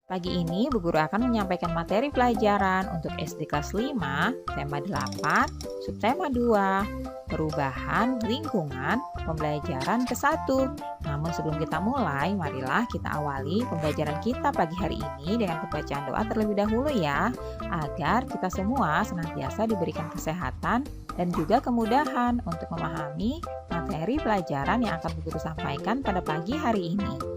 Pagi ini, Bu Guru akan menyampaikan materi pelajaran untuk SD kelas 5, tema 8, subtema 2, perubahan lingkungan, pembelajaran ke-1. Namun sebelum kita mulai, marilah kita awali pembelajaran kita pagi hari ini dengan pembacaan doa terlebih dahulu ya, agar kita semua senantiasa diberikan kesehatan dan juga kemudahan untuk memahami materi pelajaran yang akan Bu Guru sampaikan pada pagi hari ini.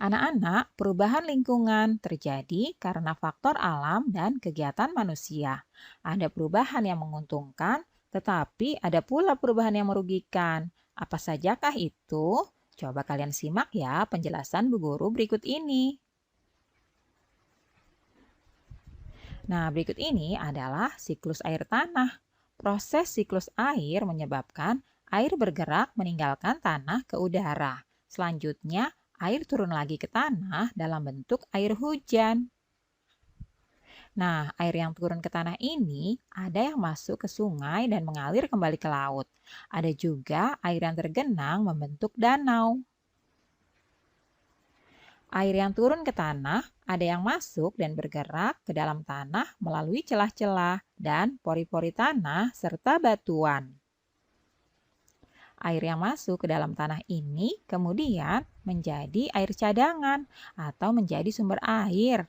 Anak-anak, perubahan lingkungan terjadi karena faktor alam dan kegiatan manusia. Ada perubahan yang menguntungkan, tetapi ada pula perubahan yang merugikan. Apa sajakah itu? Coba kalian simak ya penjelasan Bu Guru berikut ini. Nah, berikut ini adalah siklus air tanah. Proses siklus air menyebabkan air bergerak meninggalkan tanah ke udara. Selanjutnya, air turun lagi ke tanah dalam bentuk air hujan. Nah, air yang turun ke tanah ini ada yang masuk ke sungai dan mengalir kembali ke laut. Ada juga air yang tergenang membentuk danau. Air yang turun ke tanah ada yang masuk dan bergerak ke dalam tanah melalui celah-celah dan pori-pori tanah serta batuan. Air yang masuk ke dalam tanah ini kemudian menjadi air cadangan atau menjadi sumber air.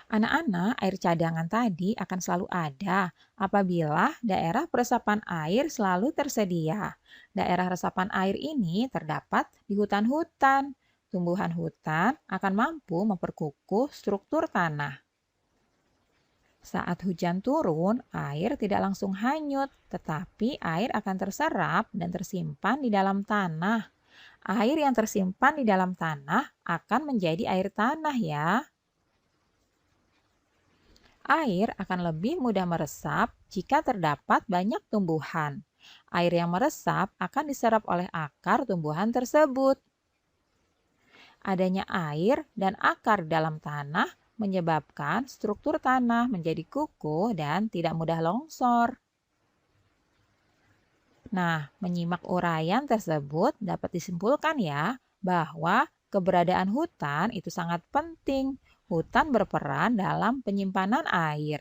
Anak-anak, air cadangan tadi akan selalu ada apabila daerah peresapan air selalu tersedia. Daerah resapan air ini terdapat di hutan-hutan. Tumbuhan hutan akan mampu memperkukuh struktur tanah. Saat hujan turun, air tidak langsung hanyut, tetapi air akan terserap dan tersimpan di dalam tanah. Air yang tersimpan di dalam tanah akan menjadi air tanah ya. Air akan lebih mudah meresap jika terdapat banyak tumbuhan. Air yang meresap akan diserap oleh akar tumbuhan tersebut. Adanya air dan akar dalam tanah menyebabkan struktur tanah menjadi kukuh dan tidak mudah longsor. Nah, menyimak uraian tersebut dapat disimpulkan ya bahwa keberadaan hutan itu sangat penting. Hutan berperan dalam penyimpanan air.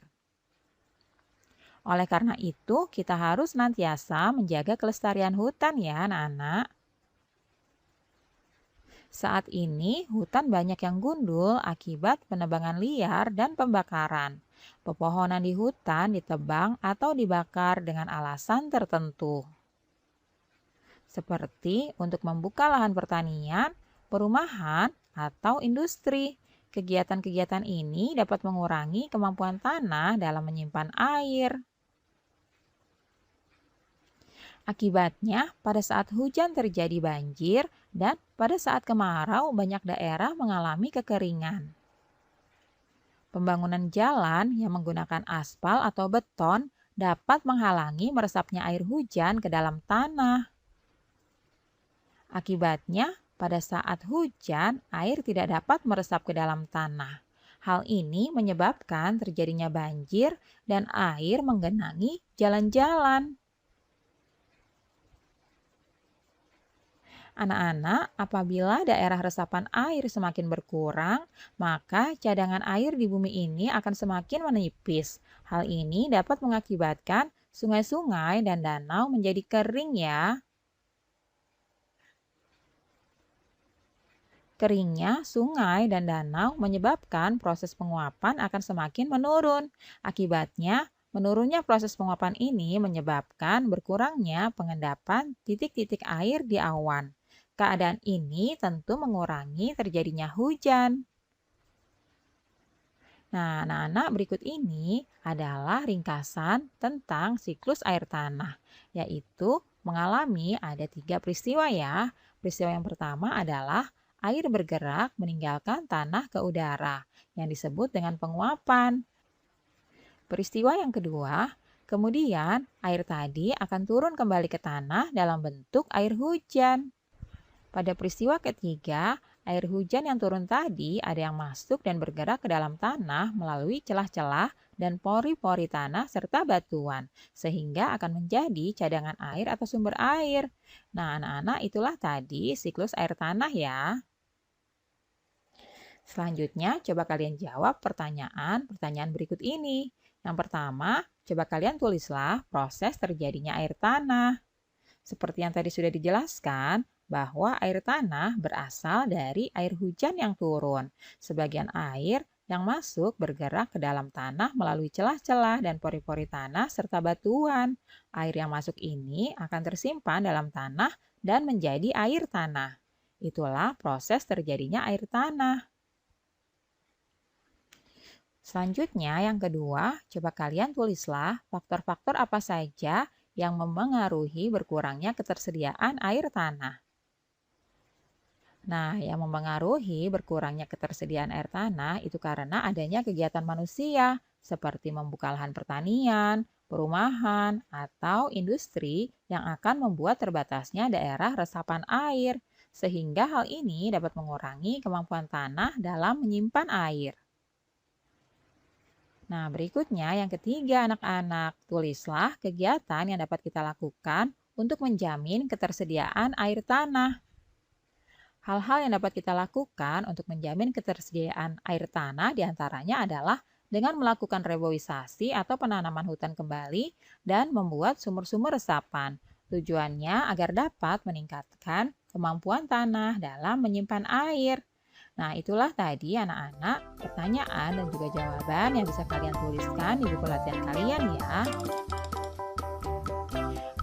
Oleh karena itu, kita harus senantiasa menjaga kelestarian hutan ya, anak-anak. Saat ini, hutan banyak yang gundul akibat penebangan liar dan pembakaran. Pepohonan di hutan ditebang atau dibakar dengan alasan tertentu. Seperti untuk membuka lahan pertanian, perumahan, atau industri. Kegiatan-kegiatan ini dapat mengurangi kemampuan tanah dalam menyimpan air. Akibatnya, pada saat hujan terjadi banjir dan pada saat kemarau banyak daerah mengalami kekeringan. Pembangunan jalan yang menggunakan aspal atau beton dapat menghalangi meresapnya air hujan ke dalam tanah. Akibatnya, pada saat hujan, air tidak dapat meresap ke dalam tanah. Hal ini menyebabkan terjadinya banjir dan air menggenangi jalan-jalan. Anak-anak, apabila daerah resapan air semakin berkurang, maka cadangan air di bumi ini akan semakin menipis. Hal ini dapat mengakibatkan sungai-sungai dan danau menjadi kering ya. Keringnya sungai dan danau menyebabkan proses penguapan akan semakin menurun. Akibatnya, menurunnya proses penguapan ini menyebabkan berkurangnya pengendapan titik-titik air di awan. Keadaan ini tentu mengurangi terjadinya hujan. Nah, anak-anak, berikut ini adalah ringkasan tentang siklus air tanah, yaitu mengalami ada 3 peristiwa ya. Peristiwa yang pertama adalah air bergerak meninggalkan tanah ke udara, yang disebut dengan penguapan. Peristiwa yang kedua, kemudian air tadi akan turun kembali ke tanah dalam bentuk air hujan. Pada peristiwa ketiga, Air hujan yang turun tadi ada yang masuk dan bergerak ke dalam tanah melalui celah-celah dan pori-pori tanah serta batuan, sehingga akan menjadi cadangan air atau sumber air. Nah, anak-anak, itulah tadi siklus air tanah ya. Selanjutnya, coba kalian jawab pertanyaan-pertanyaan berikut ini. Yang pertama, coba kalian tulislah proses terjadinya air tanah. Seperti yang tadi sudah dijelaskan, bahwa air tanah berasal dari air hujan yang turun. Sebagian air yang masuk bergerak ke dalam tanah melalui celah-celah dan pori-pori tanah serta batuan. Air yang masuk ini akan tersimpan dalam tanah dan menjadi air tanah. Itulah proses terjadinya air tanah. Selanjutnya, yang kedua, coba kalian tulislah faktor-faktor apa saja yang memengaruhi berkurangnya ketersediaan air tanah. Nah, yang memengaruhi berkurangnya ketersediaan air tanah itu karena adanya kegiatan manusia, seperti membuka lahan pertanian, perumahan, atau industri yang akan membuat terbatasnya daerah resapan air, sehingga hal ini dapat mengurangi kemampuan tanah dalam menyimpan air. Nah, berikutnya yang ketiga anak-anak, tulislah kegiatan yang dapat kita lakukan untuk menjamin ketersediaan air tanah. Hal-hal yang dapat kita lakukan untuk menjamin ketersediaan air tanah diantaranya adalah dengan melakukan reboisasi atau penanaman hutan kembali dan membuat sumur-sumur resapan. Tujuannya agar dapat meningkatkan kemampuan tanah dalam menyimpan air. Nah, itulah tadi anak-anak pertanyaan dan juga jawaban yang bisa kalian tuliskan di buku latihan kalian ya.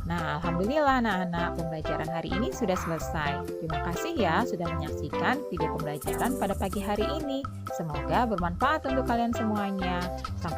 Nah, alhamdulillah anak-anak, pembelajaran hari ini sudah selesai. Terima kasih ya sudah menyaksikan video pembelajaran pada pagi hari ini. Semoga bermanfaat untuk kalian semuanya. Sampai